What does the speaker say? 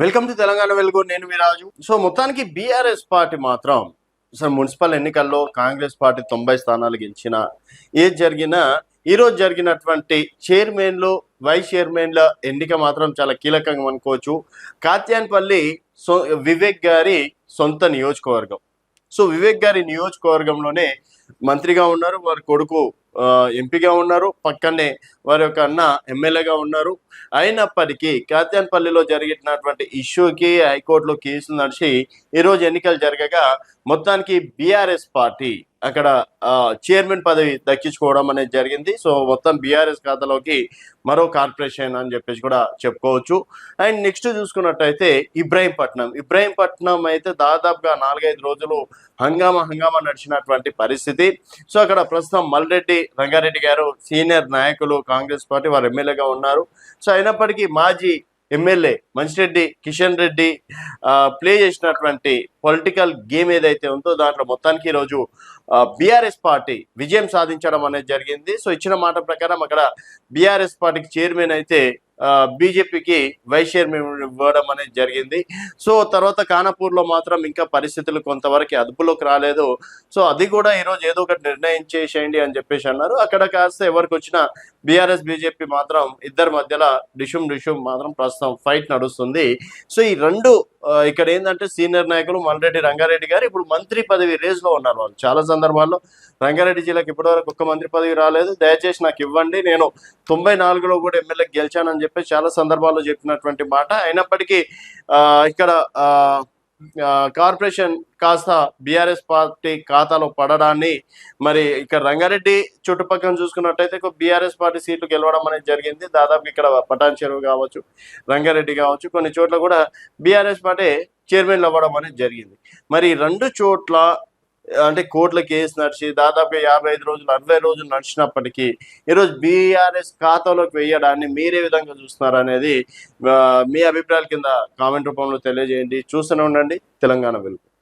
Welcome to Telangana వెలుగు. నేను మీ రాజు. So మొత్తానికి బీఆర్ఎస్ పార్టీ మాత్రం అసలు మున్సిపల్ ఎన్నికల్లో కాంగ్రెస్ పార్టీ 90 స్థానాలు గెలిచిన ఏది జరిగినా ఈరోజు జరిగినటువంటి చైర్మన్లు వైస్ చైర్మన్ల ఎన్నిక మాత్రం చాలా కీలకంగా అనుకోవచ్చు. కాత్యాన్పల్లి వివేక్ గారి సొంత నియోజకవర్గం. సో వివేక్ గారి నియోజకవర్గంలోనే మంత్రిగా ఉన్నారు, వారి కొడుకు ఎంపీగా ఉన్నారు, పక్కనే వారి యొక్క అన్న ఎమ్మెల్యేగా ఉన్నారు. అయినప్పటికీ కాత్యాన్పల్లిలో జరిగినటువంటి ఇష్యూకి హైకోర్టులో కేసులు నడిచి ఈరోజు ఎన్నికలు జరగగా మొత్తానికి బీఆర్ఎస్ పార్టీ అక్కడ చైర్మన్ పదవి దక్కించుకోవడం అనేది జరిగింది. సో మొత్తం బీఆర్ఎస్ ఖాతాలోకి మరో కార్పొరేషన్ అని చెప్పేసి కూడా చెప్పుకోవచ్చు. అండ్ నెక్స్ట్ చూసుకున్నట్టయితే ఇబ్రాహీంపట్నం అయితే దాదాపుగా 4-5 రోజులు హంగామా నడిచినటువంటి పరిస్థితి. సో అక్కడ ప్రస్తుతం మల్రెడ్డి రంగారెడ్డి గారు సీనియర్ నాయకులు కాంగ్రెస్ పార్టీ, వారు ఎమ్మెల్యేగా ఉన్నారు. సో అయినప్పటికీ మాజీ ఎమ్మెల్యే మంచిరెడ్డి కిషన్ రెడ్డి ప్లే చేసినటువంటి పొలిటికల్ గేమ్ ఏదైతే ఉందో దాంట్లో మొత్తానికి ఈరోజు బీఆర్ఎస్ పార్టీ విజయం సాధించడం అనేది జరిగింది. సో ఇచ్చిన మాట ప్రకారం అక్కడ బీఆర్ఎస్ పార్టీకి చైర్మన్ అయితే బీజేపీకి వైస్ చైర్మన్ ఇవ్వడం అనేది జరిగింది. సో తర్వాత కానాపూర్లో మాత్రం ఇంకా పరిస్థితులు కొంతవరకు అదుపులోకి రాలేదు. సో అది కూడా ఈరోజు ఏదో ఒకటి నిర్ణయం చేసేయండి అని చెప్పేసి అన్నారు. అక్కడ కాస్త ఎవరికి వచ్చిన బీఆర్ఎస్ బీజేపీ మాత్రం ఇద్దరి మధ్యలో డిషుమ్ మాత్రం ప్రస్తుతం ఫైట్ నడుస్తుంది. సో ఈ రెండు ఇక్కడ ఏంటంటే సీనియర్ నాయకులు మల్రెడ్డి రంగారెడ్డి గారు ఇప్పుడు మంత్రి పదవి రేస్ లో ఉన్నారు. వాళ్ళు చాలా సందర్భాల్లో రంగారెడ్డి జిల్లాకి ఇప్పటివరకు ఒక్క మంత్రి పదవి రాలేదు, దయచేసి నాకు ఇవ్వండి, నేను 94లో కూడా ఎమ్మెల్యే గెలిచానని చెప్పి చాలా సందర్భాల్లో చెప్పినటువంటి మాట. అయినప్పటికీ ఇక్కడ కార్పొరేషన్ కాస్త బీఆర్ఎస్ పార్టీ ఖాతాలో పడడాన్ని మరి ఇక్కడ రంగారెడ్డి చుట్టుపక్కల చూసుకున్నట్టయితే బీఆర్ఎస్ పార్టీ సీట్లు గెలవడం అనేది జరిగింది. దాదాపు ఇక్కడ పటాన్ చెరువు కావచ్చు, రంగారెడ్డి కావచ్చు, కొన్ని చోట్ల కూడా బీఆర్ఎస్ పార్టీ చైర్మన్లు అవ్వడం అనేది జరిగింది. మరి 2 చోట్ల అంటే కోర్టుల కేసు నడిచి దాదాపు 55 రోజులు 60 రోజులు నడిచినప్పటికీ ఈరోజు బీఆర్ఎస్ ఖాతాలోకి వేయడాన్ని మీరే విధంగా చూస్తున్నారు అనేది మీ అభిప్రాయాల కింద కామెంట్ రూపంలో తెలియజేయండి. చూస్తూనే ఉండండి తెలంగాణ వెలుగు.